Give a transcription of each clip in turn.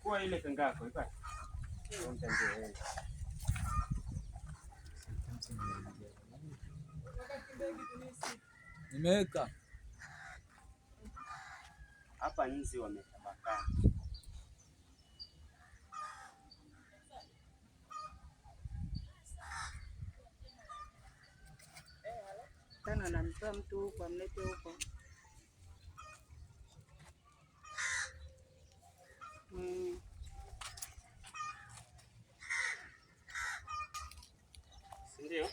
Kwa ile kangako ipate. Nimeweka hapa nzi wametapakaa. Sana anamtoa mtu huko amlete huko. Ndio.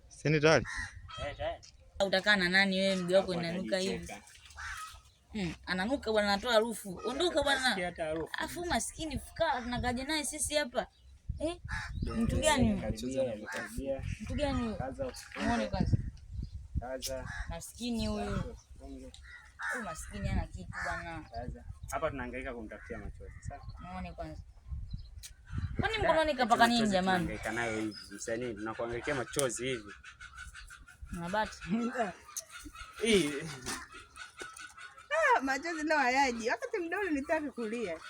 Sini tayari? Tayari. Utakaa na nani wewe, mguu wako inanuka hivi? Ananuka bwana, anatoa harufu. Ondoka bwana. Afu maskini fuka tunakaje naye sisi hapa. Mtu gani? Mtu gani? Muone kwanza. Kaza. Maskini huyu. Huyu maskini hana kitu bwana. Hapa tunahangaika kumtafutia machozi. Sasa muone kwanza. Kwani mkononi kapaka nini jamani? Tunahangaika nayo hivi. Msanii tunakuangaikia machozi hivi. Mabati. Machozi leo hayaji. Wakati mdoli nitaka kulia.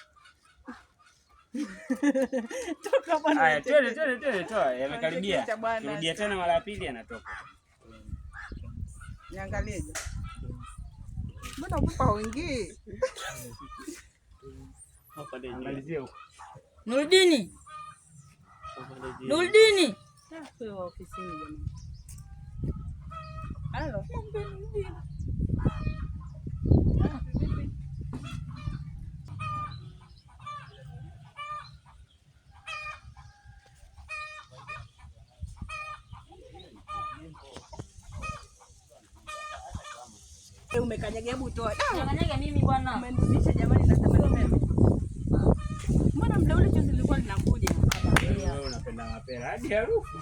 Toka bwana. Haya, twende toa. Yamekaribia. Turudia tena mara ya pili anatoka. Niangalieje. Mbona upepo wingi? Hapa ndio malizie huko. Nuruddin. Nuruddin. Sasa wa ofisini jamani. Halo. Umekanyaga, hebu toa. Kanyaga mimi bwana. Umenirudisha jamani, natamani mimi. Mbona muda ule chozi lilikuwa linakuja? Wewe unapenda mapera hadi harufu.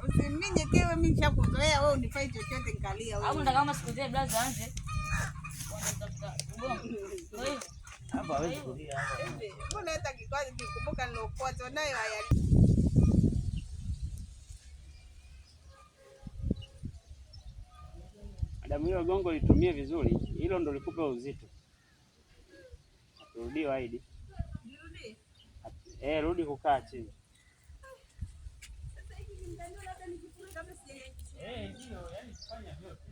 Usiminye kewe, mimi nishakuzoea wewe, unifai chochote nikalia wewe. Hapo ndo kama siku zile blaza anze. Hapa hawezi kulia hapa. Mbona hata kikwazi kikumbuka nilokuwa nayo haya. Adamu, hilo gongo litumie vizuri, hilo ndo likupe uzito. Rudi waidi. Nirudi? Rudi kukaa chini. Sasa hivi nimdandua labda nikifura kabla sijaingia. Ndio, yani fanya vyote.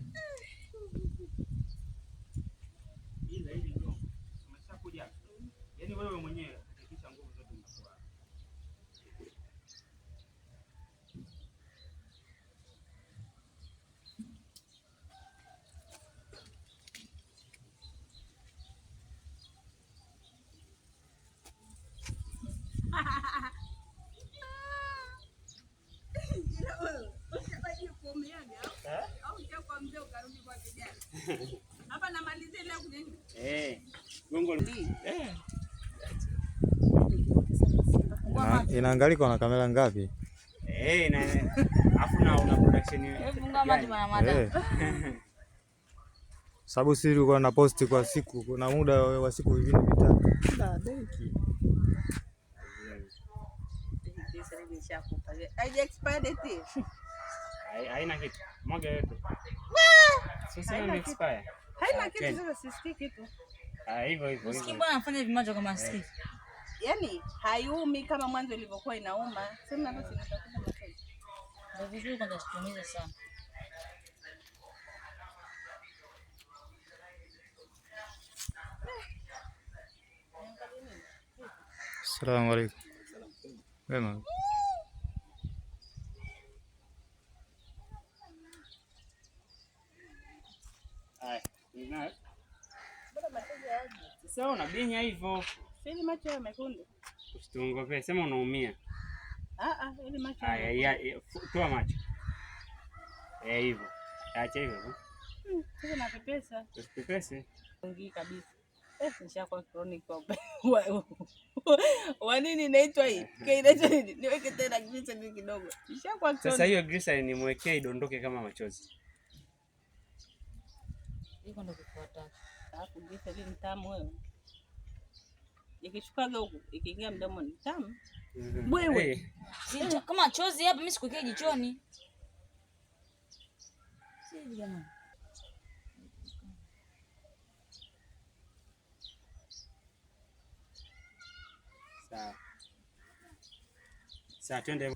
Ile gongo. Umeshakuja. Yaani wewe mwenyewe hakikisha nguvu zote unatoa. Hapa namalizia leo kwenye gongo inaangalika na kamera ngapi? Afu na una production funga maji bwana mada. Sababu sisi tulikuwa na posti kwa siku, kuna muda wa siku 2-3. na benki. Pesa hivi nishakupa. Haija expired eti. Haina kitu. Mwaga yetu. Sasa ni expire. Haina kitu, sasa sisikii kitu. Hivyo. Sikii bwana anafanya hivi macho kama sikii. Yaani haiumi kama mwanzo ilivyokuwa inauma. Sema basi nitakupa machozi. Ndio vizuri kwanza tutumize sana. Assalamu alaykum. Wema. Sasa unabinya hivyo. Sili macho ya mekundu. Usituongope, sema unaumia. Ili macho. Toa macho. Hivyo. Acha hivyo. Sasa napepesa. Usipepese. Ngi kabisa. Nishakuwa chronic hapa. Wa nini inaitwa hii? Inaitwa nini? Niweke tena glycerin kidogo. Nishakuwa chronic. Sasa hiyo glycerin nimwekee idondoke kama machozi. Iko ndo kufuata. Alafu githeri ni tamu wewe. Ikichukaga huku, ikiingia mdomoni tamu. Wewe. Si kama chozi hapa mimi sikuwekea jichoni. Si jamani. Sawa. Sasa twende.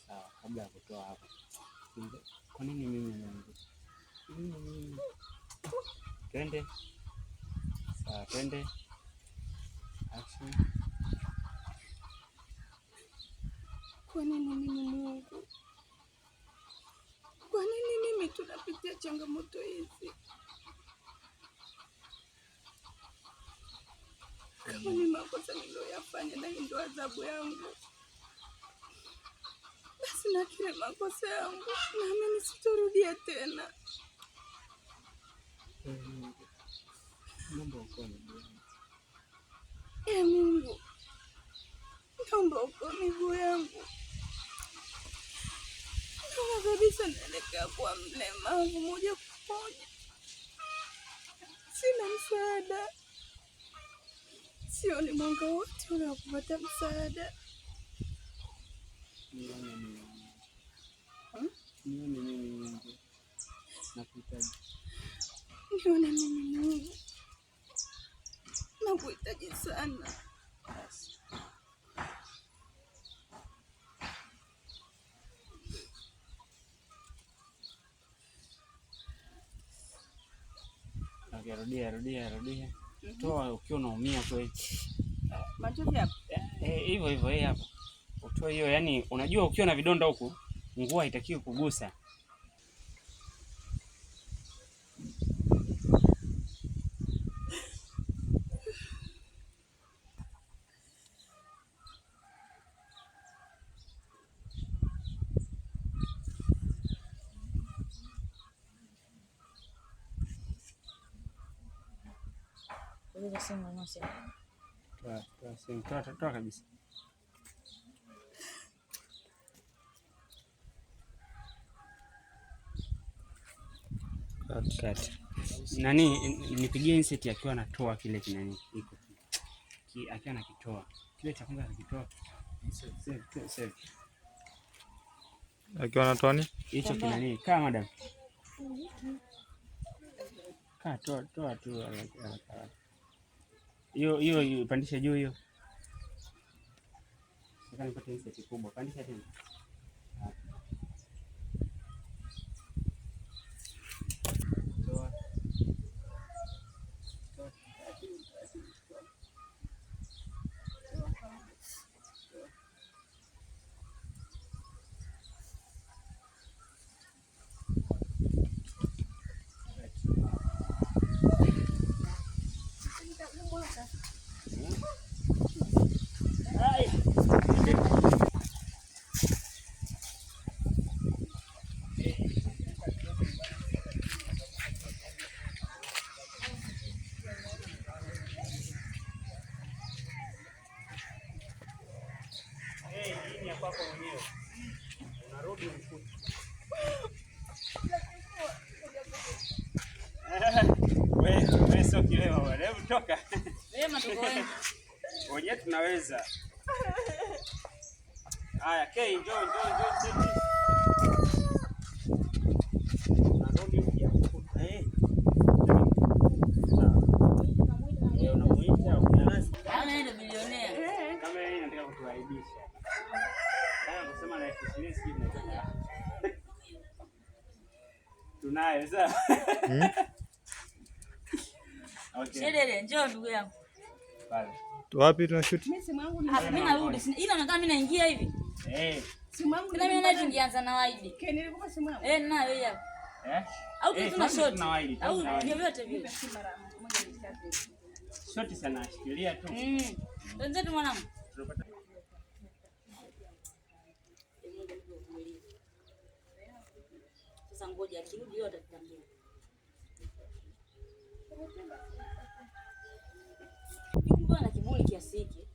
Sawa, kabla ya kutoa hapa. Kwa nini mimi? Twende. Sawa, twende. Action. Kwa nini mimi Mungu? Kwa nini mimi tunapitia changamoto hizi? Kama ni makosa niliyoyafanya na hii ndio adhabu yangu, basi nakiri makosa yangu, naamini sitarudia tena. Naomba ukome. Mungu, naomba ukome miguu yangu. Naona kabisa naelekea kuwa mlemavu moja kwa moja. Sina msaada. Sioni mwanga wote ule wa kupata msaada. Nione mimi Mungu. Nakuhitaji. Nione mimi Mungu. Nakuhitaji sana. Rudia. Toa ukiwa unaumia kweli. Machozi hapa. Hivyo hapa. Utoe hiyo, yani unajua ukiwa na vidonda huku nguo haitakiwi kugusa. Ile simu unose. Toa kabisa. Kati. Nani nipigie insert akiwa anatoa kile kinani iko. Akiwa anakitoa. Kile cha kwanza anakitoa. Save. Akiwa anatoa nini? Hicho kinani? Kaa madam. Kaa toa tu. Hiyo pandisha juu hiyo. Sasa nipate insert kubwa. Pandisha tena. Kwako mwenyewe. Unarudi mkuti. Wewe sio kilema bwana. Hebu toka. Wema tuko wengi. Wenyewe tunaweza. Haya, Kei, njoo sisi. Unarudi mkuti. Unamuita unalasi. Ana ndio bilionea. Kama yeye anataka kutuaibisha. Kusema na efficiency inataka. Tunayo sawa. Okay. Shedele, njoo ndugu yangu. Pale. Wapi tunashoot? Mimi narudi. Ila inaonekana mimi naingia hivi. Simu yangu Kila mimi naje ningeanza na Waidi. nilikuwa simu yangu. Nayo hiyo hapo. Au tuna short. Au vyovyote vile. Short sana shikilia tu. Wenzetu mwanangu. Sasa ngoja akirudi yote tutambia. Mbona na kiburi kiasi hiki?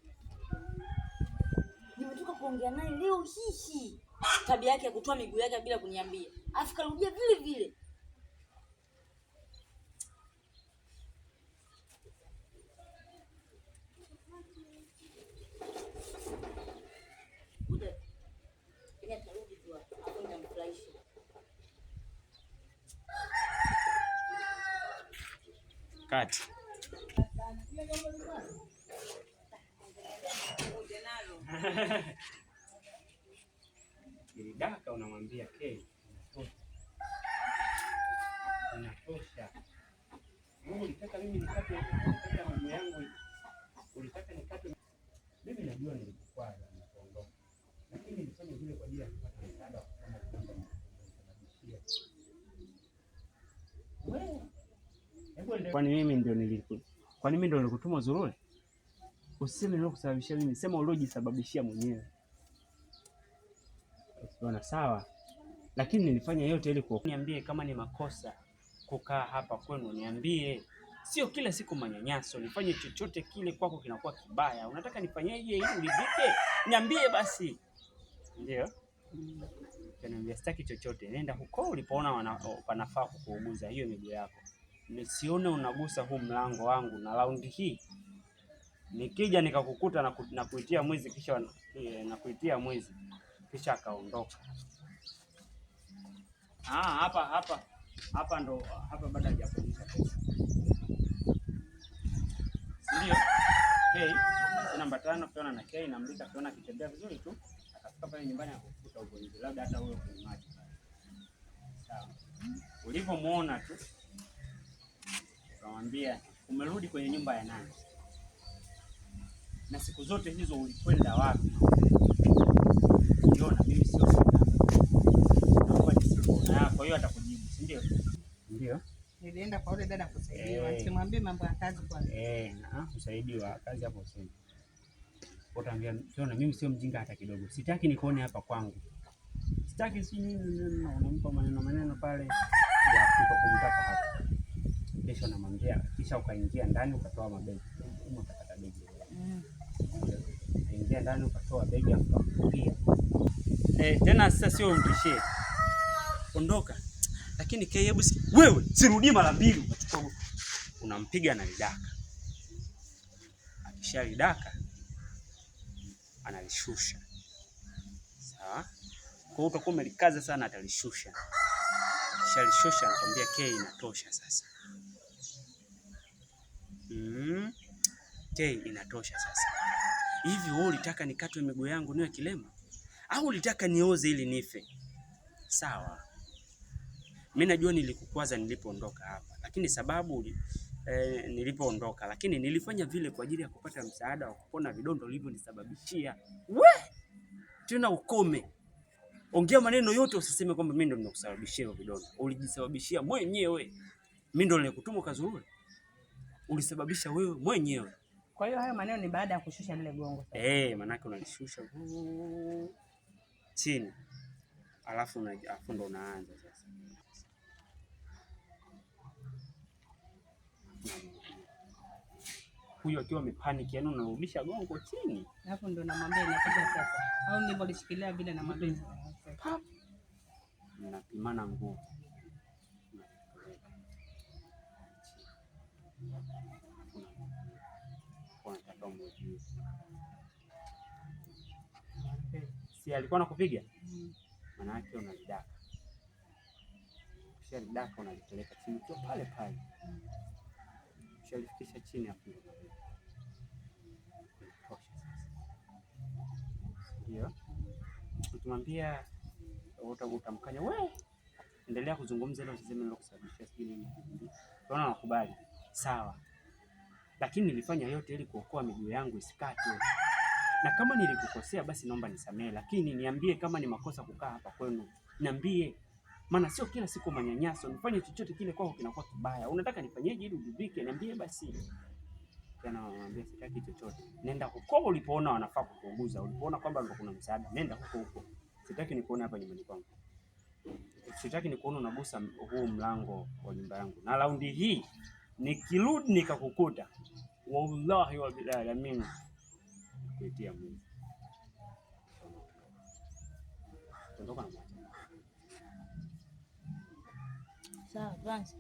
Nimetoka kuongea naye leo hii. Tabia yake ya kutoa miguu yake bila kuniambia. Alafu karudia vile vile. Kati. Daka unamwambia K, inatosha. Mungu ulitaka mimi nikate miguu yangu. Ulitaka nikate. Mimi najua nilikukwaza nikaondoka. Lakini nilifanya vile kwa ajili ya kupata msaada wa kufanya mambo yanayosababishia. Kwani mimi ndio nilikutuma Zururi? Usiseme nilokusababishia mimi, sema uliojisababishia mwenyewe. Unaona sawa? Lakini nilifanya yote ili niambie kama ni makosa kukaa hapa kwenu, niambie. Sio kila siku manyanyaso, nifanye chochote kile kwako kinakuwa kibaya. Unataka nifanyeje ili ulidhike? Niambie basi. Ndio. Niambia sitaki chochote. Nenda huko ulipoona panafaa kukuuguza hiyo miguu yako. Nisione unagusa huu mlango wangu, na raundi hii nikija nikakukuta na kuitia mwizi kisha akaondoka. Hapa baada ya kuonyesha pesa. Ndio. Hey, namba 5 ukiona na K namlika ukiona akitembea vizuri tu, akafika pale nyumbani akakukuta huko nje. Labda hata wewe kwenye maji. Sawa. Ulipomuona tu kamwambia umerudi kwenye nyumba ya nani? Na siku zote hizo ulikwenda wapi? Unaona mimi sio kwa hiyo atakujibu, si ndio? Ndio. Nilienda kwa yule dada kusaidiwa. Nisimwambie mambo ya kazi kwanza. Kusaidiwa kazi hapo sasa. Utaambia unaona mimi sio mjinga hata kidogo. Sitaki nikuone hapa kwangu. Sitaki si nini unampa maneno pale ya kumtaka hapa. Kesho namwambia kisha ukaingia ndani ukatoa mabegi. Umepata begi. Ingia ndani ukatoa begi akakupigia. Tena sasa sio umtishie. Ondoka. Lakini hebu wewe sirudii mara mbili ukachukua. Unampiga na lidaka. Akishalidaka analishusha. Sawa? Kwa hiyo utakuwa umelikaza sana atalishusha. Akishalishusha anakuambia K inatosha sasa. K inatosha sasa. Hivi wewe ulitaka nikatwe miguu yangu niwe kilema? Au ulitaka nioze ili nife? Sawa. Mimi najua nilikukwaza nilipoondoka hapa. Lakini sababu nilipoondoka, lakini nilifanya vile kwa ajili ya kupata msaada wa kupona vidonda ulivyonisababishia. Tena ukome. Ongea maneno yote usiseme kwamba mimi ndo nimekusababishia vidonda. Ulijisababishia mwenyewe. Mimi ndo nilikutuma Kazururi. Ulisababisha wewe mwenyewe. Kwa hiyo hayo maneno ni baada ya kushusha lile gongo. Maana yake unalishusha chini. Alafu ndo unaanza sasa. Huyo akiwa amepanic, yani unarudisha gongo chini. Alafu ndo namwambia inapiga sasa. Au ndivyo lishikilia vile na mapenzi. Mnapimana nguvu. Si alikuwa anakupiga? Maana yake unalidaka. Kisha lidaka unalipeleka chini kwa pale pale. Kisha lifikisha chini hapo. Ndio. Ukimwambia utamkanya wewe. Endelea kuzungumza ile usiseme nilo kusababishia sijui. Unaona nakubali. Sawa. Lakini nilifanya yote ili kuokoa miguu yangu isikatwe. Na kama nilikukosea basi naomba nisamehe, lakini niambie kama ni makosa kukaa hapa kwenu. Niambie. Maana sio kila siku manyanyaso, nifanye chochote kile kwako kinakuwa kibaya. Unataka nifanyeje ili udhibike? Niambie basi. Tena naambia sitaki chochote. Nenda huko ulipoona wanafaa kukuuguza, ulipoona kwamba ndio kuna msaada. Nenda huko. Sitaki nikuone hapa nyumbani kwangu. Sitaki nikuone unagusa huu mlango wa nyumba yangu. Na raundi hii nikirudi nikakukuta, wallahi wa billahi mimi kuitia Mungu. Sawa, basi.